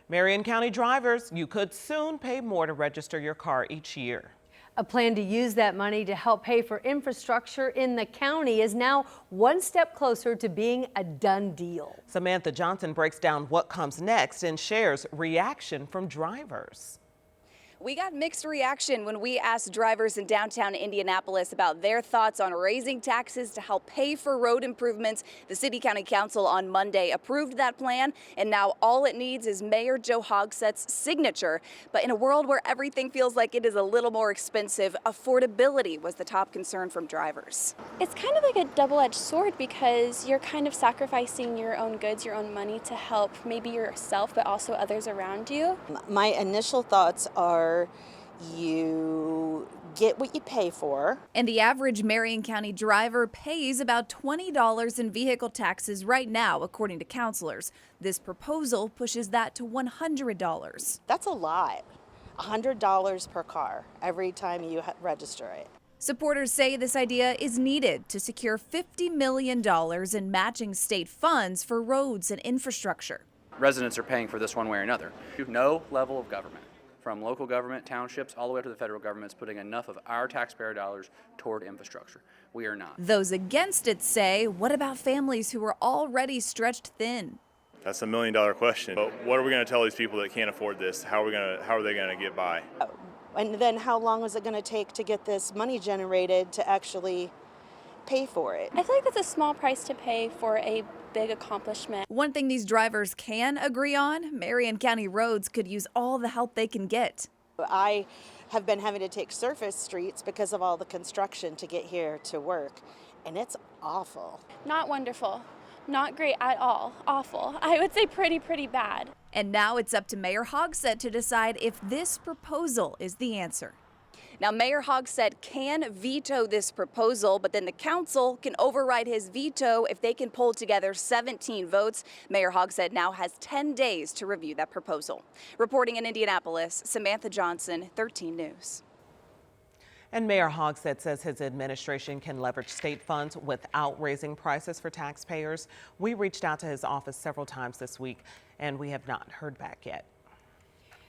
Marion County drivers, you could soon pay more to register your car each year. A plan to use that money to help pay for infrastructure in the county is now one step closer to being a done deal. Samantha Johnson breaks down what comes next and shares reaction from drivers. We got mixed reaction when we asked drivers in downtown Indianapolis about their thoughts on raising taxes to help pay for road improvements. The City County Council on Monday approved that plan, and now all it needs is Mayor Joe Hogsett's signature. But in a world where everything feels like it is a little more expensive, affordability was the top concern from drivers. It's kind of like a double-edged sword because you're kind of sacrificing your own goods, your own money to help maybe yourself, but also others around you. My initial thoughts are you get what you pay for. And the average Marion County driver pays about $20 in vehicle taxes right now, according to counselors. This proposal pushes that to $100. That's a lot. $100 per car every time you register it. Supporters say this idea is needed to secure $50 million in matching state funds for roads and infrastructure. Residents are paying for this one way or another. No level of government, from local government, townships, all the way up to the federal government, is putting enough of our taxpayer dollars toward infrastructure. We are not. Those against it say, what about families who are already stretched thin? That's $1 million question. But what are we going to tell these people that can't afford this? How are they going to get by? And then how long is it going to take to get this money generated to actually pay for it? I feel like that's a small price to pay for a big accomplishment. One thing these drivers can agree on, Marion County roads could use all the help they can get. I have been having to take surface streets because of all the construction to get here to work, and it's awful. Not wonderful, not great at all, awful. I would say pretty bad. And now it's up to Mayor Hogsett to decide if this proposal is the answer. Now, Mayor Hogsett can veto this proposal, but then the council can override his veto if they can pull together 17 votes. Mayor Hogsett now has 10 days to review that proposal. Reporting in Indianapolis, Samantha Johnson, 13 News. And Mayor Hogsett says his administration can leverage state funds without raising prices for taxpayers. We reached out to his office several times this week, and we have not heard back yet.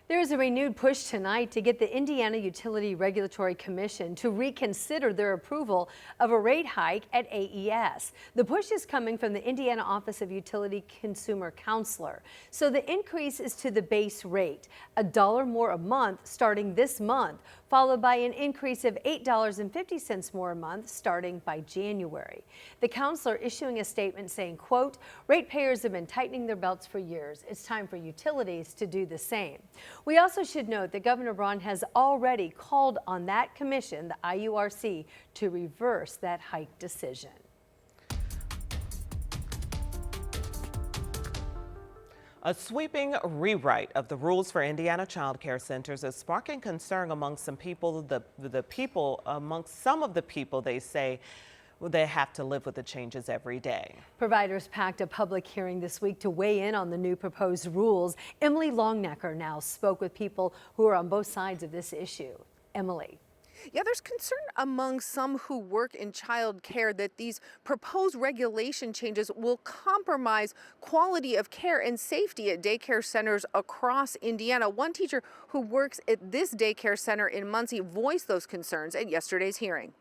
There is a renewed push tonight to get the Indiana Utility Regulatory Commission to reconsider their approval of a rate hike at AES. The push is coming from the Indiana Office of Utility Consumer Counselor. So the increase is to the base rate, $1 more a month starting this month, followed by an increase of $8.50 more a month starting by January. The counselor issuing a statement saying, quote, ratepayers have been tightening their belts for years. It's time for utilities to do the same. We also should note that Governor Braun has already called on that commission, the IURC, to reverse that hike decision. A sweeping rewrite of the rules for Indiana child care centers is sparking concern among some people. Amongst some of the people, they say they have to live with the changes every day. Providers packed a public hearing this week to weigh in on the new proposed rules. Emily Longnecker now spoke with people who are on both sides of this issue. Emily. Yeah, there's concern among some who work in child care that these proposed regulation changes will compromise quality of care and safety at daycare centers across Indiana. One teacher who works at this daycare center in Muncie voiced those concerns at yesterday's hearing.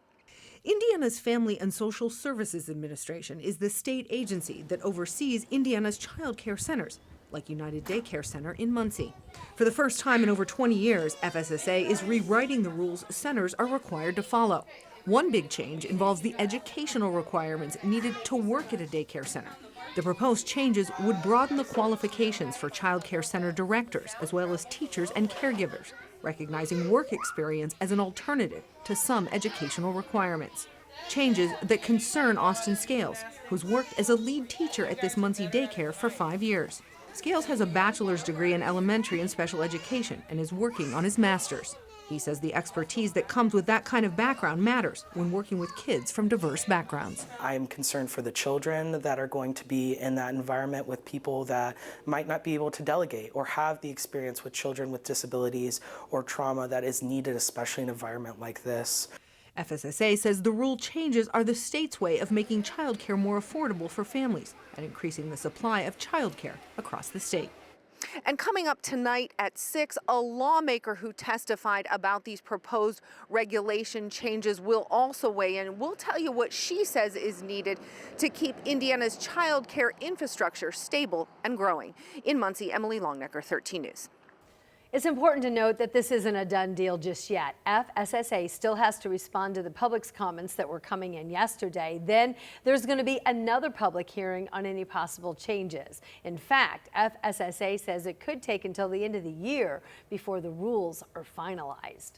Indiana's Family and Social Services Administration is the state agency that oversees Indiana's child care centers, like United Daycare Center in Muncie. For the first time in over 20 years, FSSA is rewriting the rules centers are required to follow. One big change involves the educational requirements needed to work at a daycare center. The proposed changes would broaden the qualifications for child care center directors, as well as teachers and caregivers, recognizing work experience as an alternative to some educational requirements. Changes that concern Austin Scales, who's worked as a lead teacher at this Muncie daycare for 5 years. Scales has a bachelor's degree in elementary and special education and is working on his master's. He says the expertise that comes with that kind of background matters when working with kids from diverse backgrounds. I'm concerned for the children that are going to be in that environment with people that might not be able to delegate or have the experience with children with disabilities or trauma that is needed, especially in an environment like this. FSSA says the rule changes are the state's way of making childcare more affordable for families and increasing the supply of childcare across the state. And coming up tonight at 6, a lawmaker who testified about these proposed regulation changes will also weigh in. We'll tell you what she says is needed to keep Indiana's child care infrastructure stable and growing. In Muncie, Emily Longnecker, 13 News. It's important to note that this isn't a done deal just yet. FSSA still has to respond to the public's comments that were coming in yesterday. Then there's going to be another public hearing on any possible changes. In fact, FSSA says it could take until the end of the year before the rules are finalized.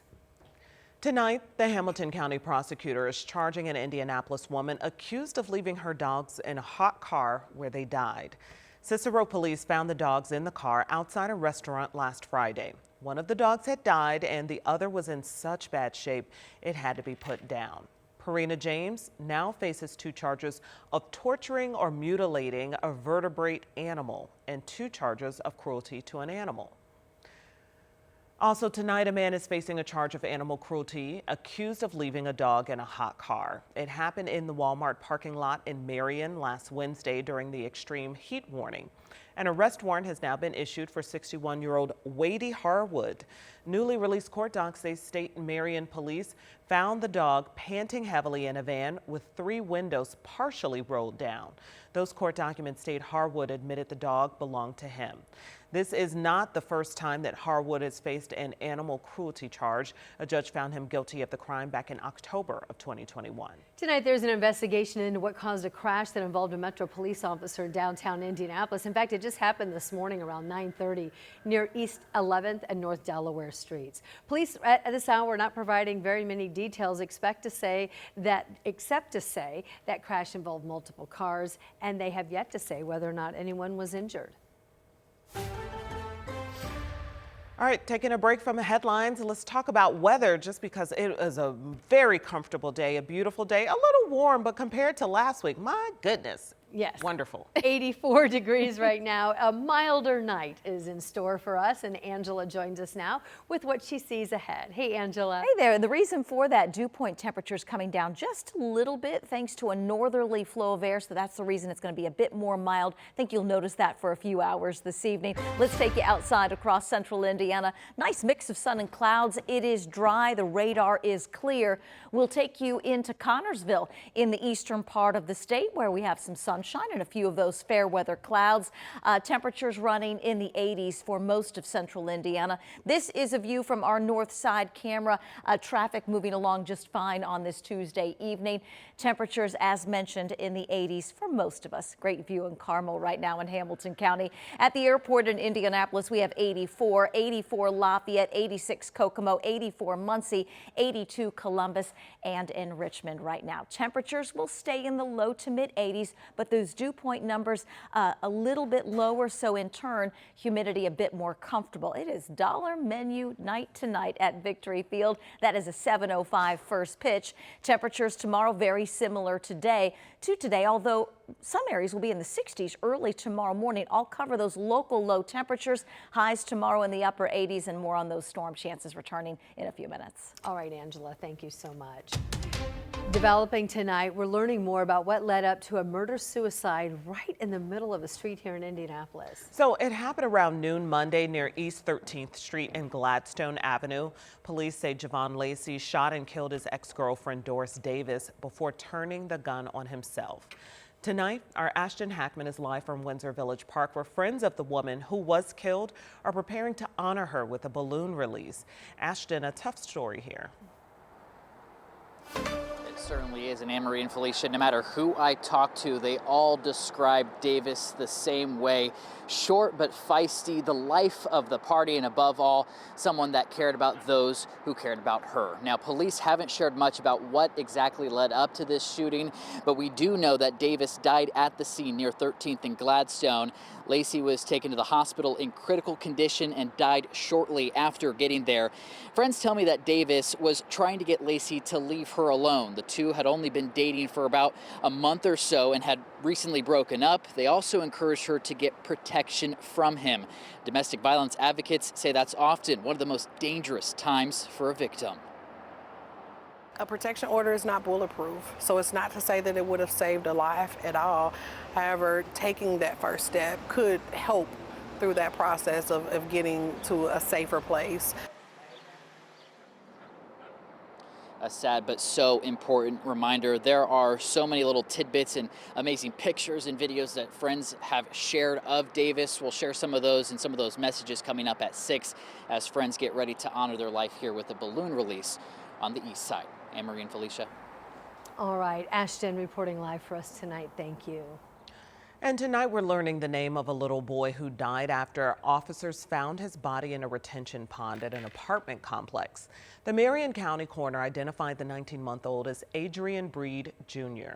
Tonight, the Hamilton County prosecutor is charging an Indianapolis woman accused of leaving her dogs in a hot car where they died. Cicero police found the dogs in the car outside a restaurant last Friday. One of the dogs had died and the other was in such bad shape it had to be put down. Parina James now faces 2 charges of torturing or mutilating a vertebrate animal and 2 charges of cruelty to an animal. Also tonight, a man is facing a charge of animal cruelty, accused of leaving a dog in a hot car. It happened in the Walmart parking lot in Marion last Wednesday during the extreme heat warning. An arrest warrant has now been issued for 61-year-old Wadey Harwood. Newly released court docs say State Marion police found the dog panting heavily in a van with 3 windows partially rolled down. Those court documents state Harwood admitted the dog belonged to him. This is not the first time that Harwood has faced an animal cruelty charge. A judge found him guilty of the crime back in October of 2021. Tonight, there's an investigation into what caused a crash that involved a Metro police officer in downtown Indianapolis. In fact, it just happened this morning around 9:30 near East 11th and North Delaware Streets. Police at this hour are not providing very many details, except to say that crash involved multiple cars, and they have yet to say whether or not anyone was injured. All right, taking a break from the headlines, let's talk about weather, just because it is a very comfortable day, a beautiful day, a little warm, but compared to last week, my goodness. Yes. Wonderful. 84 degrees right now. A milder night is in store for us, and Angela joins us now with what she sees ahead. Hey, Angela. Hey there. The reason for that, dew point temperatures coming down just a little bit thanks to a northerly flow of air, so that's the reason it's going to be a bit more mild. I think you'll notice that for a few hours this evening. Let's take you outside across central Indiana. Nice mix of sun and clouds. It is dry. The radar is clear. We'll take you into Connorsville in the eastern part of the state where we have some sunshine and a few of those fair weather clouds. Temperatures running in the 80s for most of central Indiana. This is a view from our north side camera. Traffic moving along just fine on this Tuesday evening. Temperatures, as mentioned, in the 80s for most of us. Great view in Carmel right now in Hamilton County. At the airport in Indianapolis, we have 84, 84 Lafayette, 86 Kokomo, 84 Muncie, 82 Columbus, and in Richmond right now. Temperatures will stay in the low to mid 80s, but those dew point numbers a little bit lower, so in turn, humidity a bit more comfortable. It is dollar menu night tonight at Victory Field. That is a 7:05 first pitch. Temperatures tomorrow very similar to today, although some areas will be in the 60s early tomorrow morning. I'll cover those local low temperatures. Highs tomorrow in the upper 80s, and more on those storm chances returning in a few minutes. All right, Angela, thank you so much. Developing tonight, we're learning more about what led up to a murder-suicide right in the middle of a street here in Indianapolis. So it happened around noon Monday near East 13th Street and Gladstone Avenue. Police say Javon Lacey shot and killed his ex-girlfriend Doris Davis before turning the gun on himself. Tonight, our Ashton Hackman is live from Windsor Village Park, where friends of the woman who was killed are preparing to honor her with a balloon release. Ashton, a tough story here. Certainly is, and Anne-Marie and Felicia, no matter who I talk to, they all describe Davis the same way. Short but feisty, the life of the party, and above all, someone that cared about those who cared about her. Now, police haven't shared much about what exactly led up to this shooting, but we do know that Davis died at the scene near 13th and Gladstone. Lacey was taken to the hospital in critical condition and died shortly after getting there. Friends tell me that Davis was trying to get Lacey to leave her alone. The two had only been dating for about a month or so and had recently broken up. They also encouraged her to get protection from him. Domestic violence advocates say that's often one of the most dangerous times for a victim. A protection order is not bulletproof, so it's not to say that it would have saved a life at all. However, taking that first step could help through that process of getting to a safer place. A sad but so important reminder. There are so many little tidbits and amazing pictures and videos that friends have shared of Davis. We'll share some of those and some of those messages coming up at 6 as friends get ready to honor their life here with a balloon release on the east side. Anne-Marie and Felicia. All right, Ashton reporting live for us tonight. Thank you. And tonight we're learning the name of a little boy who died after officers found his body in a retention pond at an apartment complex. The Marion County coroner identified the 19-month-old as Adrian Breed Jr.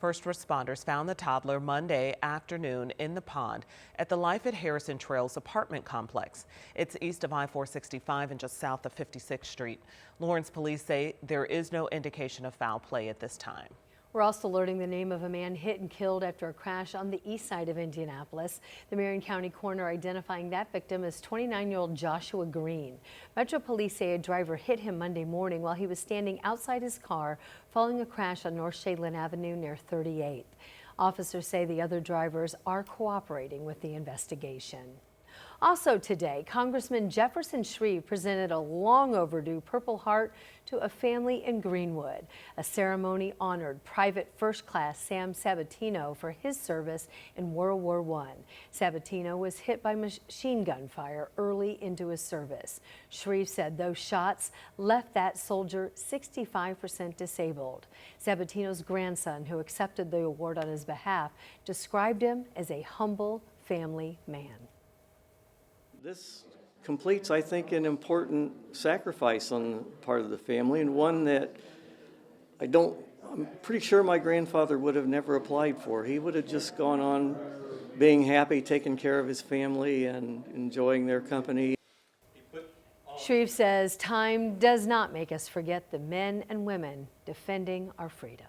First responders found the toddler Monday afternoon in the pond at the Life at Harrison Trails apartment complex. It's east of I-465 and just south of 56th Street. Lawrence police say there is no indication of foul play at this time. We're also learning the name of a man hit and killed after a crash on the east side of Indianapolis. The Marion County coroner identifying that victim as 29-year-old Joshua Green. Metro police say a driver hit him Monday morning while he was standing outside his car following a crash on North Shadeland Avenue near 38th. Officers say the other drivers are cooperating with the investigation. Also today, Congressman Jefferson Shreve presented a long overdue Purple Heart to a family in Greenwood. A ceremony honored Private First Class Sam Sabatino for his service in World War I. Sabatino was hit by machine gun fire early into his service. Shreve said those shots left that soldier 65% disabled. Sabatino's grandson, who accepted the award on his behalf, described him as a humble family man. This completes, I think, an important sacrifice on the part of the family, and one that I'm pretty sure my grandfather would have never applied for. He would have just gone on being happy, taking care of his family, and enjoying their company. Shreve says time does not make us forget the men and women defending our freedom.